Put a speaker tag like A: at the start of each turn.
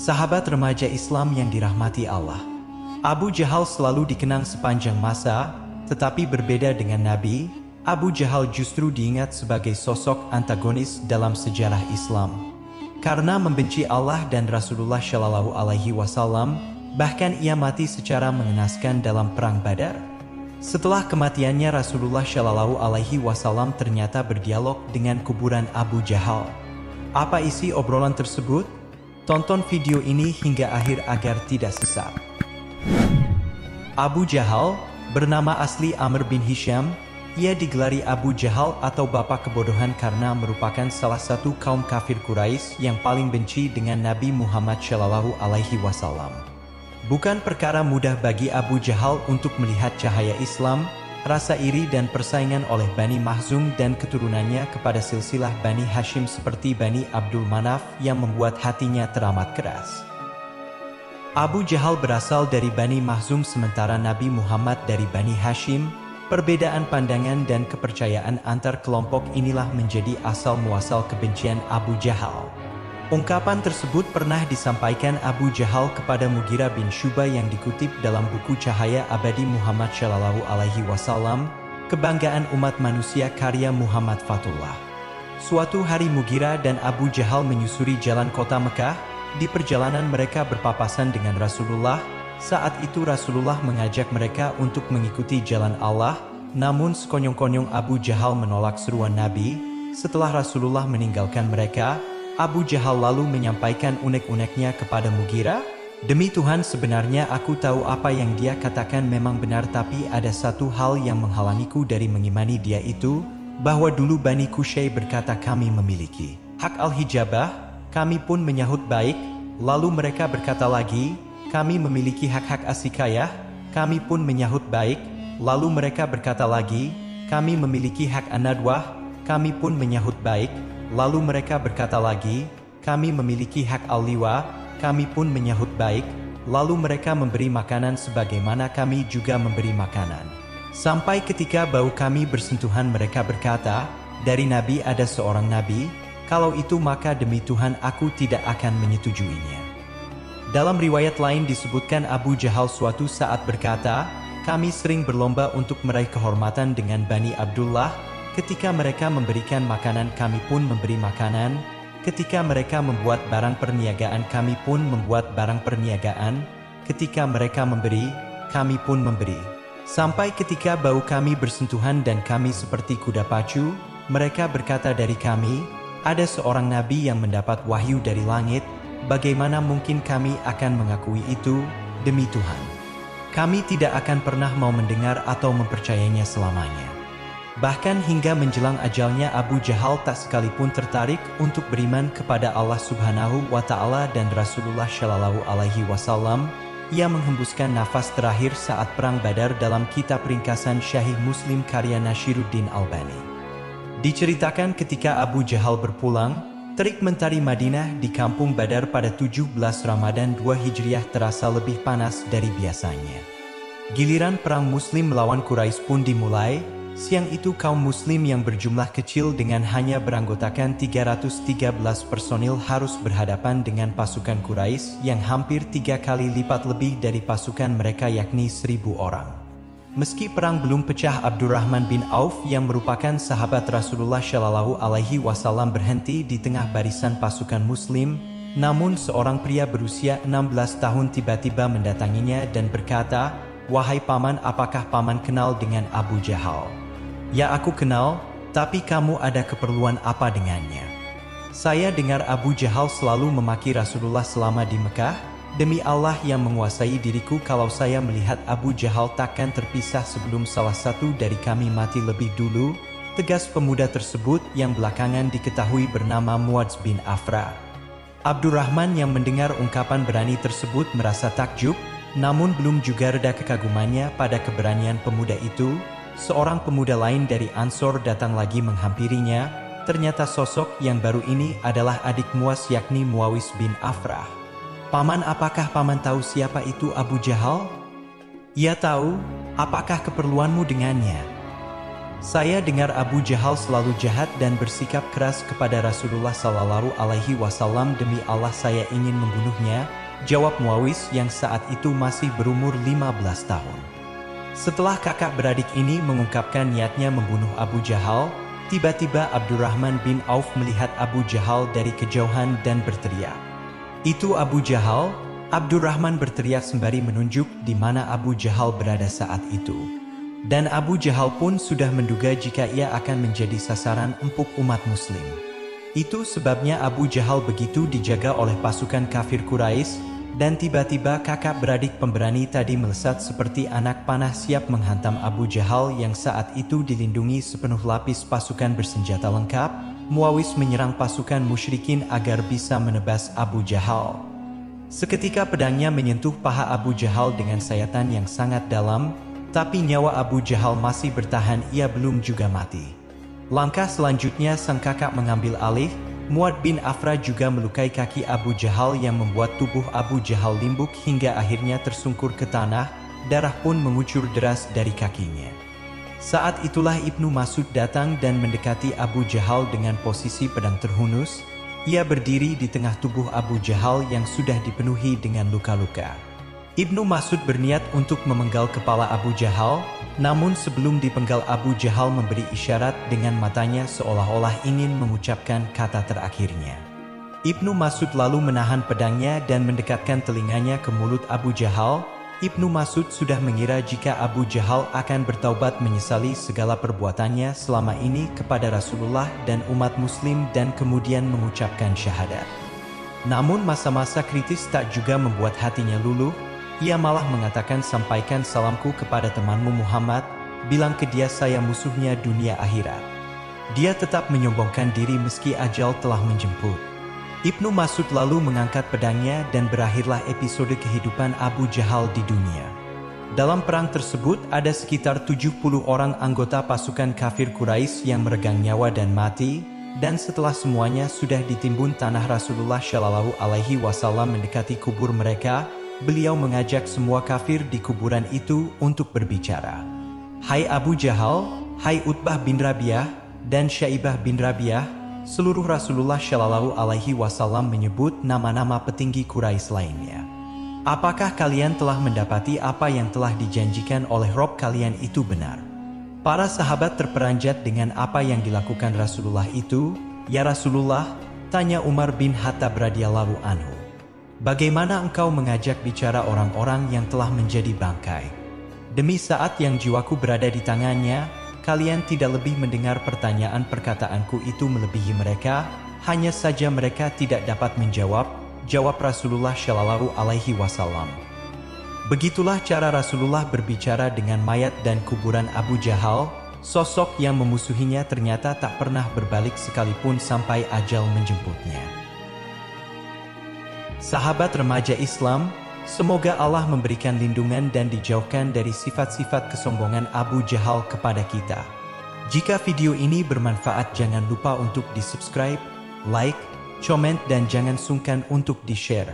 A: Sahabat remaja Islam yang dirahmati Allah. Abu Jahal selalu dikenang sepanjang masa, tetapi berbeda dengan Nabi, Abu Jahal justru diingat sebagai sosok antagonis dalam sejarah Islam. Karena membenci Allah dan Rasulullah Shallallahu Alaihi Wasallam, bahkan ia mati secara mengenaskan dalam Perang Badar. Setelah kematiannya, Rasulullah Shallallahu Alaihi Wasallam ternyata berdialog dengan kuburan Abu Jahal. Apa isi obrolan tersebut? Tonton video ini hingga akhir agar tidak sesat. Abu Jahal, bernama asli Amr bin Hisham, ia digelari Abu Jahal atau Bapak Kebodohan karena merupakan salah satu kaum kafir Quraisy yang paling benci dengan Nabi Muhammad Shallallahu Alaihi Wasallam. Bukan perkara mudah bagi Abu Jahal untuk melihat cahaya Islam, rasa iri dan persaingan oleh Bani Makhzum dan keturunannya kepada silsilah Bani Hashim seperti Bani Abdul Manaf yang membuat hatinya teramat keras. Abu Jahal berasal dari Bani Makhzum sementara Nabi Muhammad dari Bani Hashim. Perbedaan pandangan dan kepercayaan antar kelompok inilah menjadi asal-muasal kebencian Abu Jahal. Ungkapan tersebut pernah disampaikan Abu Jahal kepada Mughirah bin Syu'bah yang dikutip dalam buku Cahaya Abadi Muhammad Shallallahu Alaihi Wasallam, Kebanggaan Umat Manusia karya Muhammad Fatullah. Suatu hari Mughirah dan Abu Jahal menyusuri jalan kota Mekah. Di perjalanan mereka berpapasan dengan Rasulullah. Saat itu Rasulullah mengajak mereka untuk mengikuti jalan Allah, namun sekonyong-konyong Abu Jahal menolak seruan Nabi. Setelah Rasulullah meninggalkan mereka, Abu Jahal lalu menyampaikan unek-uneknya kepada Mughirah, "Demi Tuhan, sebenarnya aku tahu apa yang dia katakan memang benar, tapi ada satu hal yang menghalangiku dari mengimani dia itu, bahwa dulu Bani Qusay berkata kami memiliki hak al-hijabah, kami pun menyahut baik, lalu mereka berkata lagi, kami memiliki hak-hak asikayah, kami pun menyahut baik, lalu mereka berkata lagi, kami memiliki hak anadwah, kami pun menyahut baik, lalu mereka berkata lagi, kami memiliki hak al-liwa, kami pun menyahut baik, lalu mereka memberi makanan sebagaimana kami juga memberi makanan. Sampai ketika bau kami bersentuhan mereka berkata, dari Nabi ada seorang Nabi, kalau itu maka demi Tuhan aku tidak akan menyetujuinya. Dalam riwayat lain disebutkan Abu Jahal suatu saat berkata, kami sering berlomba untuk meraih kehormatan dengan Bani Abdullah, ketika mereka memberikan makanan kami pun memberi makanan, ketika mereka membuat barang perniagaan kami pun membuat barang perniagaan, ketika mereka memberi, kami pun memberi. Sampai ketika bau kami bersentuhan dan kami seperti kuda pacu, mereka berkata dari kami, ada seorang Nabi yang mendapat wahyu dari langit, bagaimana mungkin kami akan mengakui itu, demi Tuhan. Kami tidak akan pernah mau mendengar atau mempercayainya selamanya. Bahkan hingga menjelang ajalnya Abu Jahal tak sekalipun tertarik untuk beriman kepada Allah Subhanahu wa Ta'ala dan Rasulullah Shallallahu Alaihi Wasallam. Ia menghembuskan nafas terakhir saat Perang Badar dalam kitab ringkasan Syahih Muslim karya Nashiruddin Albani. Diceritakan ketika Abu Jahal berpulang, terik mentari Madinah di kampung Badar pada 17 Ramadan 2 Hijriah terasa lebih panas dari biasanya. Giliran perang Muslim melawan Quraisy pun dimulai. Siang itu kaum Muslim yang berjumlah kecil dengan hanya beranggotakan 313 personil harus berhadapan dengan pasukan Quraisy yang hampir 3 kali lipat lebih dari pasukan mereka yakni 1.000 orang. Meski perang belum pecah, Abdurrahman bin Auf yang merupakan sahabat Rasulullah Shallallahu Alaihi Wasallam berhenti di tengah barisan pasukan Muslim. Namun seorang pria berusia 16 tahun tiba-tiba mendatanginya dan berkata, "Wahai paman, apakah paman kenal dengan Abu Jahal?" "Ya, aku kenal, tapi kamu ada keperluan apa dengannya?" "Saya dengar Abu Jahal selalu memaki Rasulullah selama di Mekah. Demi Allah yang menguasai diriku, kalau saya melihat Abu Jahal takkan terpisah sebelum salah satu dari kami mati lebih dulu," tegas pemuda tersebut yang belakangan diketahui bernama Muadz bin Afra. Abdurrahman yang mendengar ungkapan berani tersebut merasa takjub, namun belum juga reda kekagumannya pada keberanian pemuda itu. Seorang pemuda lain dari Ansor datang lagi menghampirinya. Ternyata sosok yang baru ini adalah adik Muaz yakni Muawis bin Afrah. "Paman, apakah paman tahu siapa itu Abu Jahal?" "Ya tahu, apakah keperluanmu dengannya?" Saya dengar Abu Jahal selalu jahat dan bersikap keras kepada Rasulullah Sallallahu Alaihi Wasallam. Demi Allah saya ingin membunuhnya, jawab Muawis yang saat itu masih berumur 15 tahun. Setelah kakak beradik ini mengungkapkan niatnya membunuh Abu Jahal, tiba-tiba Abdurrahman bin Auf melihat Abu Jahal dari kejauhan dan berteriak, "Itu Abu Jahal!" Abdurrahman berteriak sembari menunjuk di mana Abu Jahal berada saat itu. Dan Abu Jahal pun sudah menduga jika ia akan menjadi sasaran empuk umat muslim. Itu sebabnya Abu Jahal begitu dijaga oleh pasukan kafir Quraisy, dan tiba-tiba kakak beradik pemberani tadi melesat seperti anak panah siap menghantam Abu Jahal yang saat itu dilindungi sepenuh lapis pasukan bersenjata lengkap. Muawis menyerang pasukan musyrikin agar bisa menebas Abu Jahal. Seketika pedangnya menyentuh paha Abu Jahal dengan sayatan yang sangat dalam, tapi nyawa Abu Jahal masih bertahan, ia belum juga mati. Langkah selanjutnya sang kakak mengambil alih. Muad bin Afra juga melukai kaki Abu Jahal yang membuat tubuh Abu Jahal limbuk hingga akhirnya tersungkur ke tanah, darah pun mengucur deras dari kakinya. Saat itulah Ibnu Mas'ud datang dan mendekati Abu Jahal dengan posisi pedang terhunus. Ia berdiri di tengah tubuh Abu Jahal yang sudah dipenuhi dengan luka-luka. Ibnu Mas'ud berniat untuk memenggal kepala Abu Jahal, namun sebelum dipenggal Abu Jahal memberi isyarat dengan matanya seolah-olah ingin mengucapkan kata terakhirnya. Ibnu Mas'ud lalu menahan pedangnya dan mendekatkan telinganya ke mulut Abu Jahal. Ibnu Mas'ud sudah mengira jika Abu Jahal akan bertaubat menyesali segala perbuatannya selama ini kepada Rasulullah dan umat muslim dan kemudian mengucapkan syahadat. Namun masa-masa kritis tak juga membuat hatinya luluh. Ia malah mengatakan, "Sampaikan salamku kepada temanmu Muhammad, bilang ke dia saya musuhnya dunia akhirat." Dia tetap menyombongkan diri meski ajal telah menjemput. Ibnu Mas'ud lalu mengangkat pedangnya dan berakhirlah episode kehidupan Abu Jahal di dunia. Dalam perang tersebut ada sekitar 70 orang anggota pasukan kafir Quraisy yang meregang nyawa dan mati, dan setelah semuanya sudah ditimbun tanah, Rasulullah Shallallahu Alaihi Wasallam mendekati kubur mereka. Beliau mengajak semua kafir di kuburan itu untuk berbicara. "Hai Abu Jahal, hai Utbah bin Rabi'ah, dan Syaibah bin Rabi'ah," seluruh Rasulullah Shallallahu Alaihi Wasallam menyebut nama-nama petinggi Quraisy lainnya. "Apakah kalian telah mendapati apa yang telah dijanjikan oleh Rob kalian itu benar?" Para sahabat terperanjat dengan apa yang dilakukan Rasulullah itu. "Ya Rasulullah," tanya Umar bin Khattab radhiyallahu anhu, "bagaimana engkau mengajak bicara orang-orang yang telah menjadi bangkai? Demi saat yang jiwaku berada di tangannya, kalian tidak lebih mendengar pertanyaan perkataanku itu melebihi mereka, hanya saja mereka tidak dapat menjawab," jawab Rasulullah Shallallahu Alaihi Wasallam. Begitulah cara Rasulullah berbicara dengan mayat dan kuburan Abu Jahal. Sosok yang memusuhinya ternyata tak pernah berbalik sekalipun sampai ajal menjemputnya. Sahabat remaja Islam, semoga Allah memberikan lindungan dan dijauhkan dari sifat-sifat kesombongan Abu Jahal kepada kita. Jika video ini bermanfaat, jangan lupa untuk di-subscribe, like, komen, dan jangan sungkan untuk di-share.